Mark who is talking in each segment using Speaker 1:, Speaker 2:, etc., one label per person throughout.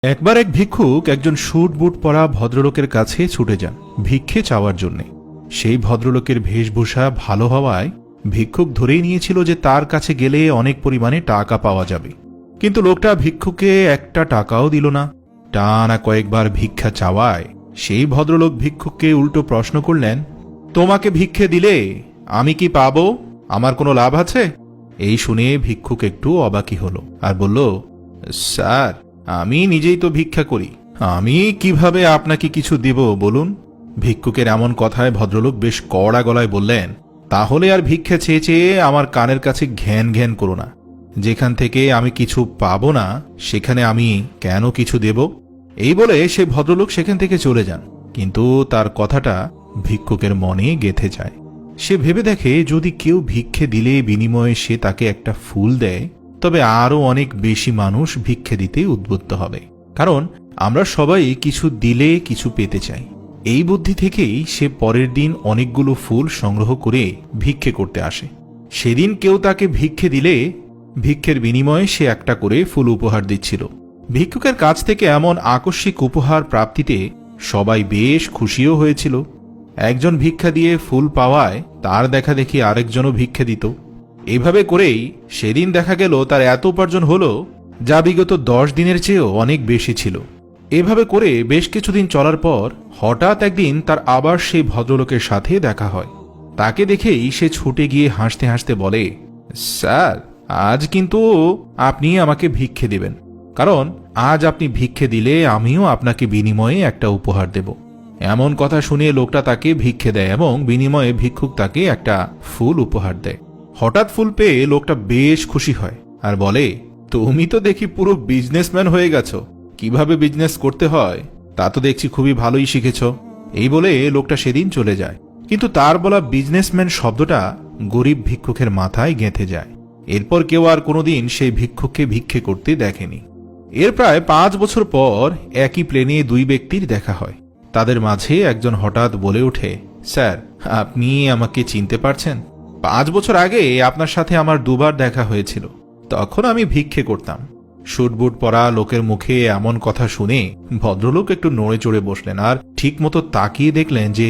Speaker 1: একবার এক ভিক্ষুক একজন স্যুট বুট পরা ভদ্রলোকের কাছে ছুটে যান ভিক্ষে চাওয়ার জন্যে। সেই ভদ্রলোকের বেশভূষা ভালো হওয়ায় ভিক্ষুক ধরেই নিয়েছিল যে তার কাছে গেলে অনেক পরিমাণে টাকা পাওয়া যাবে। কিন্তু লোকটা ভিক্ষুকে একটা টাকাও দিল না। টানা কয়েকবার ভিক্ষা চাওয়ায় সেই ভদ্রলোক ভিক্ষুককে উল্টো প্রশ্ন করলেন, তোমাকে ভিক্ষে দিলে আমি কি পাবো? আমার কোনো লাভ আছে? এই শুনে ভিক্ষুক একটু অবাকই হলো আর বলল, স্যার, আমি নিজেই তো ভিক্ষা করি, আমি কিভাবে আপনাকে কিছু দেব বলুন? ভিক্ষুকের এমন কথায় ভদ্রলোক বেশ কড়া গলায় বললেন, তাহলে আর ভিক্ষা চেয়ে চেয়ে আমার কানের কাছে ঘ্যান ঘ্যান করো না। যেখান থেকে আমি কিছু পাবো না সেখানে আমি কেন কিছু দেব? এই বলে সে ভদ্রলোক সেখান থেকে চলে যান। কিন্তু তার কথাটা ভিক্ষুকের মনে গেঁথে যায়। সে ভেবে দেখে, যদি কেউ ভিক্ষে দিলে বিনিময়ে সে তাকে একটা ফুল দেয়, তবে আরও অনেক বেশি মানুষ ভিক্ষে দিতে উদ্বুদ্ধ হবে। কারণ আমরা সবাই কিছু দিলে কিছু পেতে চাই। এই বুদ্ধি থেকেই সে পরের দিন অনেকগুলো ফুল সংগ্রহ করে ভিক্ষে করতে আসে। সেদিন কেউ তাকে ভিক্ষে দিলে ভিক্ষের বিনিময়ে সে একটা করে ফুল উপহার দিচ্ছিল। ভিক্ষুকের কাছ থেকে এমন আকস্মিক উপহার প্রাপ্তিতে সবাই বেশ খুশিও হয়েছিল। একজন ভিক্ষা দিয়ে ফুল পাওয়ায় তার দেখা দেখি আরেকজনও ভিক্ষে দিত। এভাবে করেই সেদিন দেখা গেল তার এত উপার্জন হলো যা বিগত 10 দিনের চেয়েও অনেক বেশি ছিল। এভাবে করে বেশ কিছুদিন চলার পর হঠাৎ একদিন তার আবার সেই ভদ্রলোকের সাথে দেখা হয়। তাকে দেখেই সে ছুটে গিয়ে হাসতে হাসতে বলে, স্যার, আজ কিন্তু আপনি আমাকে ভিক্ষে দিবেন, কারণ আজ আপনি ভিক্ষে দিলে আমিও আপনাকে বিনিময়ে একটা উপহার দেব। এমন কথা শুনে লোকটা তাকে ভিক্ষে দেয় এবং বিনিময়ে ভিক্ষুক তাকে একটা ফুল উপহার দেয়। হঠাৎ ফুল পেয়ে লোকটা বেশ খুশি হয় আর বলে, তুমি তো দেখি পুরো বিজনেসম্যান হয়ে গেছো, কিভাবে বিজনেস করতে হয় তা তো দেখছি খুবই ভালোই শিখেছ। এই বলে লোকটা সেদিন চলে যায়। কিন্তু তার বলা বিজনেসম্যান শব্দটা গরিব ভিক্ষুকের মাথায় গেঁথে যায়। এরপর কেউ আর কোনোদিন সেই ভিক্ষুককে ভিক্ষে করতে দেখেনি। এর প্রায় 5 বছর পর একই প্লেনে 2 ব্যক্তির দেখা হয়। তাদের মাঝে একজন হঠাৎ বলে ওঠে, স্যার, আপনি আমাকে চিনতে পারছেন? 5 বছর আগে আপনার সাথে আমার 2 বার দেখা হয়েছিল, তখন আমি ভিক্ষে করতাম। শুটবুট পরা লোকের মুখে এমন কথা শুনে ভদ্রলোক একটু নড়ে চড়ে বসলেন আর ঠিক মতো তাকিয়ে দেখলেন যে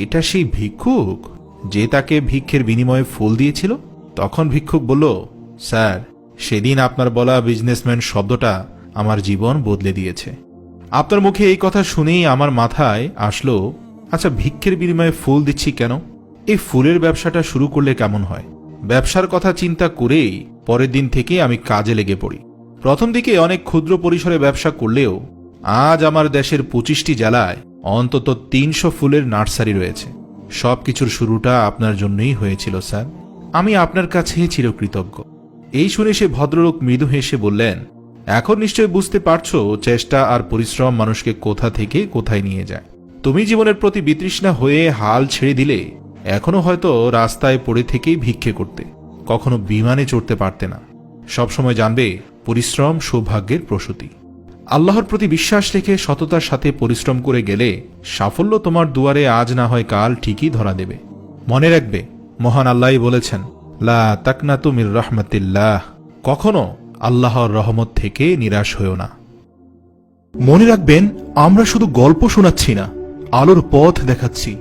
Speaker 1: এটা সেই ভিক্ষুক যে তাকে ভিক্ষের বিনিময়ে ফুল দিয়েছিল। তখন ভিক্ষুক বলল, স্যার, সেদিন আপনার বলা বিজনেসম্যান শব্দটা আমার জীবন বদলে দিয়েছে। আপনার মুখে এই কথা শুনেই আমার মাথায় আসলো, আচ্ছা, ভিক্ষের বিনিময়ে ফুল দিচ্ছি কেন? এই ফুলের ব্যবসাটা শুরু করলে কেমন হয়? ব্যবসার কথা চিন্তা করেই পরের দিন থেকে আমি কাজে লেগে পড়ি। প্রথম দিকে অনেক ক্ষুদ্র পরিসরে ব্যবসা করলেও আজ আমার দেশের 25টি জেলায় অন্তত 300 ফুলের নার্সারি রয়েছে। সবকিছুর শুরুটা আপনার জন্যই হয়েছিল স্যার, আমি আপনার কাছে চিরকৃতজ্ঞ। এই শুনে সে ভদ্রলোক মৃদু হেসে বললেন, এখন নিশ্চয় বুঝতে পারছো চেষ্টা আর পরিশ্রম মানুষকে কোথা থেকে কোথায় নিয়ে যায়। তুমি জীবনের প্রতি বিতৃষ্ণা হয়ে হাল ছেড়ে দিলে এখনো হয়তো রাস্তায় পড়ে থেকেই ভিক্ষে করতে, কখনো বিমানে চড়তে পারতে না। সবসময় জানবে, পরিশ্রম সৌভাগ্যের প্রসূতি। আল্লাহর প্রতি বিশ্বাস রেখে সততার সাথে পরিশ্রম করে গেলে সাফল্য তোমার দুয়ারে আজ না হয় কাল ঠিকই ধরা দেবে। মনে রাখবে, মহান আল্লাহই বলেছেন, লা তাকনাতু মির রাহমাতিল্লাহ, কখনো আল্লাহর রহমত থেকে নিরাশ হয়েও না। মনে রাখবেন, আমরা শুধু গল্প শোনাচ্ছি না, আলোর পথ দেখাচ্ছি।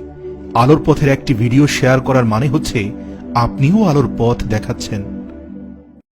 Speaker 1: আলোর পথের একটি ভিডিও শেয়ার করার মানে হচ্ছে আপনিও আলোর পথ দেখাচ্ছেন।